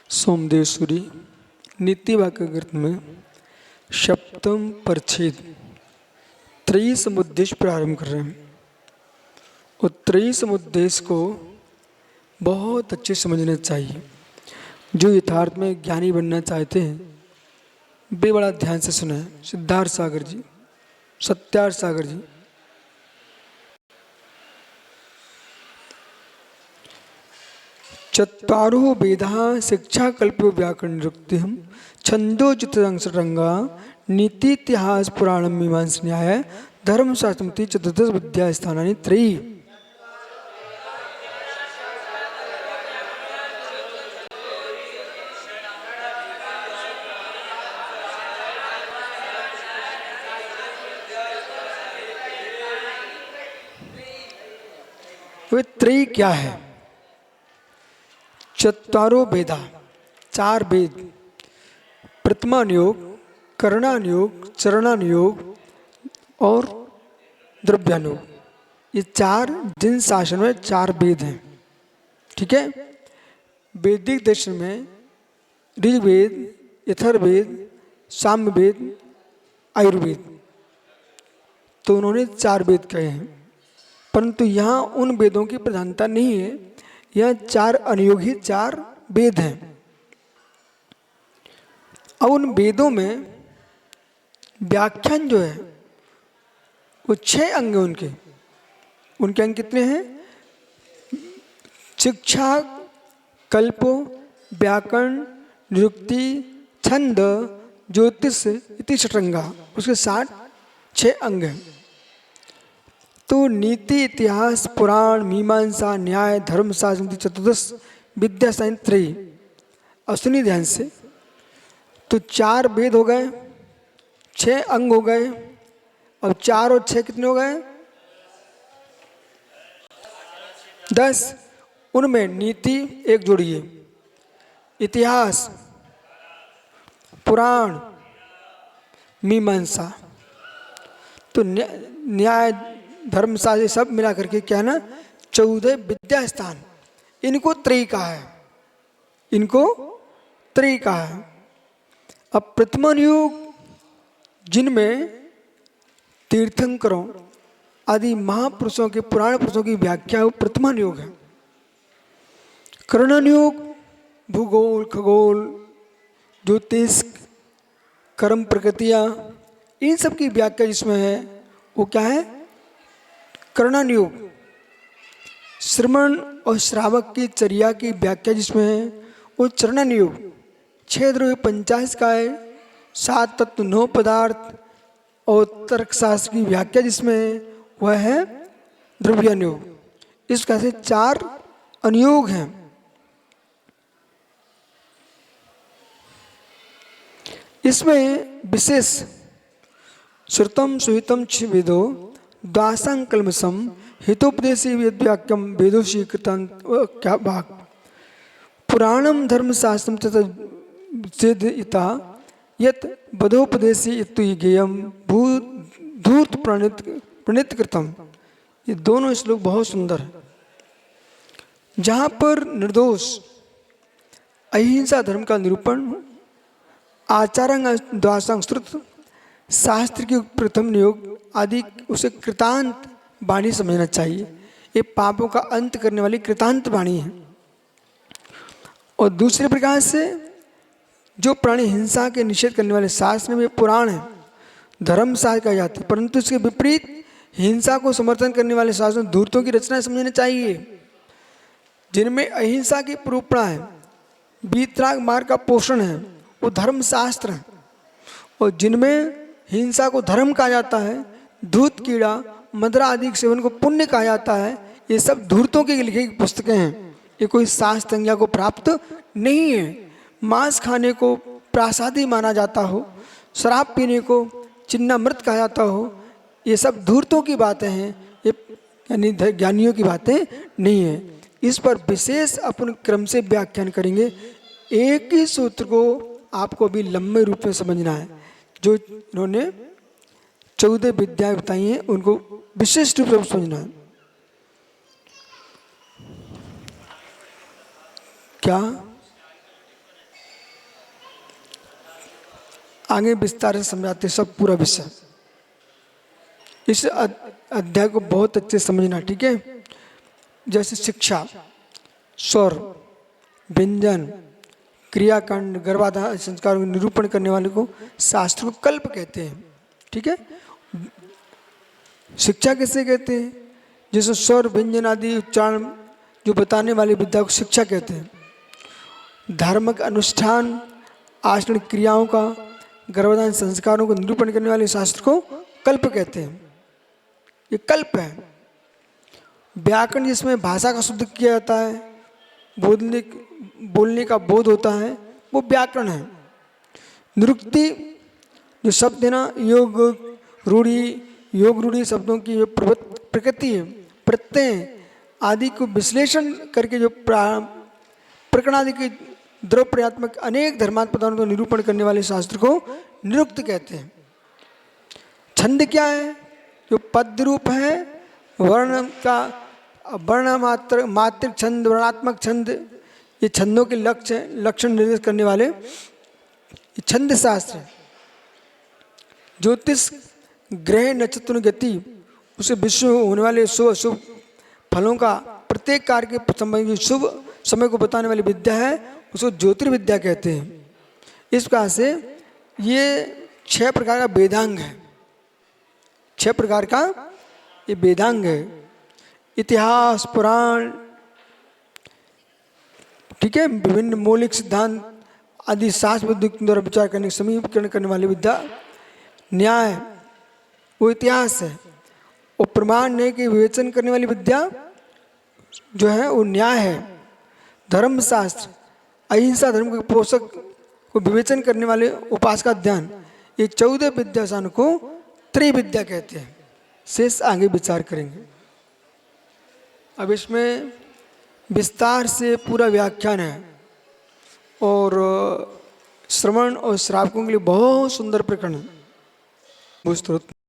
सोमदेवसूरी नीति वाक्य ग्रंथ में सप्तम परिच्छेद त्रयी समुद्देश्य प्रारंभ कर रहे हैं। और त्रयी समुद्देश्य को बहुत अच्छे समझना चाहिए। जो यथार्थ में ज्ञानी बनना चाहते हैं वे बड़ा ध्यान से सुना है। सिद्धार्थ सागर जी, सत्यार्थ सागर जी। चत्वारो वेदाः शिक्षा कल्प्यो व्याकरण निरुक्तिम् छंदो चित्रंगा नीति इतिहास पुराणम मीमांसा न्याय धर्म शास्त्रमति चतुर्दश विद्या स्थानानि त्रयी। वे त्रयी क्या है? चत्वारो वेदा, चार वेद, प्रथमानुयोग, करणानुयोग, चरणानुयोग और द्रव्यानुयोग, ये चार जिन शासन में चार वेद हैं। ठीक है। वैदिक दर्शन में ऋग्वेद, यथर्वेद, सामवेद, आयुर्वेद, तो उन्होंने चार वेद कहे हैं। परंतु यहाँ उन वेदों की प्रधानता नहीं है। यह चार अनुयोग ही चार वेद हैं। अब उन वेदों में व्याख्यान जो है वो 6 अंग हैं। उनके अंग कितने हैं? शिक्षा, कल्पो, व्याकरण, निरुक्ति, छंद, ज्योतिष इति षट्रंगा, उसके 6 अंग हैं। तो नीति, इतिहास, पुराण, मीमांसा, न्याय, धर्म शास्त्र चतुर्दश विद्या स्थानानि त्रयी। अब सुनिए ध्यान से। तो 4 वेद हो गए, 6 अंग हो गए। अब 4 और 6 कितने हो गए? 10। उनमें नीति एक जोड़िए, इतिहास, पुराण, मीमांसा, तो न्याय, धर्मशास्त्र सब मिला करके क्या है ना, 14 विद्या स्थान। इनको त्रयी कहा है। इनको त्रयी कहा है। अब प्रथमानुयोग जिनमें तीर्थंकरों आदि महापुरुषों के, पुराण पुरुषों की व्याख्या वो प्रथमानुयोग है। करणानुयोग भूगोल, खगोल, ज्योतिष, कर्म, प्रकृतियाँ, इन सब की व्याख्या जिसमें है वो क्या है? करणानुयोग। श्रवण और श्रावक की चर्या की व्याख्या जिसमें है वो चरणानुयोग। 6 द्रव्य 50 का है, 7 तत्व 9 पदार्थ और तर्कशास्त्र की व्याख्या जिसमें है वह है द्रव्यानुयोग। इस प्रकार से 4 अनुयोग हैं। इसमें विशेष श्रुतम सुहितम विदो दासं कलमसम हितोपदेशी वेदवाक्यम वेदोशी कृतं क्या भाग पुराणम धर्मशास्त्रम तथा यत बधोपदेशी इत्युगेयम धूर्त प्रणीत कृतम। ये दोनों श्लोक बहुत सुंदर है। जहाँ पर निर्दोष अहिंसा धर्म का निरूपण, आचारंग द्वासंग श्रुत, शास्त्र की प्रथम नियोग आदि, उसे कृतांत वाणी समझना चाहिए। ये पापों का अंत करने वाली कृतांत वाणी है। और दूसरे प्रकार से जो प्राणी हिंसा के निषेध करने वाले शास्त्र में पुराण है, धर्म शास्त्र कहा जाता है। परंतु इसके विपरीत हिंसा को समर्थन करने वाले शास्त्रों धूर्तों की रचना समझना चाहिए, जिनमें अहिंसा की प्रोपणा है, वीतराग मार्ग का पोषण है, वो धर्म शास्त्र है। और जिनमें हिंसा को धर्म कहा जाता है, धूत, कीड़ा, मदरा आदि सेवन को पुण्य कहा जाता है, ये सब धूर्तों की लिखी पुस्तकें हैं। ये कोई शास्त्र संज्ञा को प्राप्त नहीं है। मांस खाने को प्रासादी माना जाता हो, शराब पीने को चिन्नामृत कहा जाता हो, ये सब धूर्तों की बातें हैं। ये यानी ज्ञानियों की बातें नहीं है। इस पर विशेष अपन क्रम से व्याख्यान करेंगे। एक ही सूत्र को आपको अभी लंबे रूप में समझना है। जो इन्होंने 14 विद्याएं बताई हैं उनको विशेष रूप से समझना है। क्या आगे विस्तार से समझाते हैं सब पूरा विषय। इस अध्याय को बहुत अच्छे से समझना, ठीक है। जैसे शिक्षा, स्वर, व्यंजन, क्रियाकांड, गर्भाधान संस्कारों का निरूपण करने वाले को शास्त्र को कल्प कहते हैं, ठीक है। शिक्षा किसे कहते हैं? जैसे स्वर, व्यंजन आदि उच्चारण जो बताने वाली विद्या को शिक्षा कहते हैं। धार्मिक अनुष्ठान, आचरण क्रियाओं का, गर्भाधान संस्कारों को निरूपण करने वाले शास्त्र को कल्प कहते हैं। ये कल्प है। व्याकरण जिसमें भाषा का शुद्ध किया जाता है, बोलने का बोध होता है, वो व्याकरण है। निरुक्ति जो शब्द है ना, योग रूढ़ी शब्दों की जो प्रकृति है, प्रत्यय आदि को विश्लेषण करके जो प्रकरण आदि के द्रव प्रयात्मक अनेक धर्मात्मक पदार्थों को निरूपण करने वाले शास्त्र को निरुक्त कहते हैं। छंद क्या है? जो पद्य रूप है, वर्ण मात्र छंद, वर्णात्मक छंद, ये छंदों के लक्षण निर्देश करने वाले ये छंद शास्त्र है। ज्योतिष, ग्रह, नक्षत्र गति, उसे विश्व में होने वाले शुभ अशुभ फलों का प्रत्येक कार्य के संबंधी शुभ समय को बताने वाली विद्या है, उसको ज्योतिर्विद्या कहते हैं। इस प्रकार से ये 6 प्रकार का वेदांग है। 6 प्रकार का ये वेदांग है। इतिहास, पुराण, ठीक है, विभिन्न मौलिक सिद्धांत आदि शास्त्र बुद्धि द्वारा विचार करने, समीकरण करने वाली विद्या। न्याय वो इतिहास है, और प्रमाण न्याय के विवेचन करने वाली विद्या जो है वो न्याय है। धर्मशास्त्र, अहिंसा धर्म के पोषक को विवेचन करने वाले उपासका ध्यान, ये 14 विद्यासान को त्रिविद्या कहते हैं। शेष आगे विचार करेंगे। अब इसमें विस्तार से पूरा व्याख्यान है, और श्रवण और श्रावकों के लिए बहुत सुंदर प्रकरण है।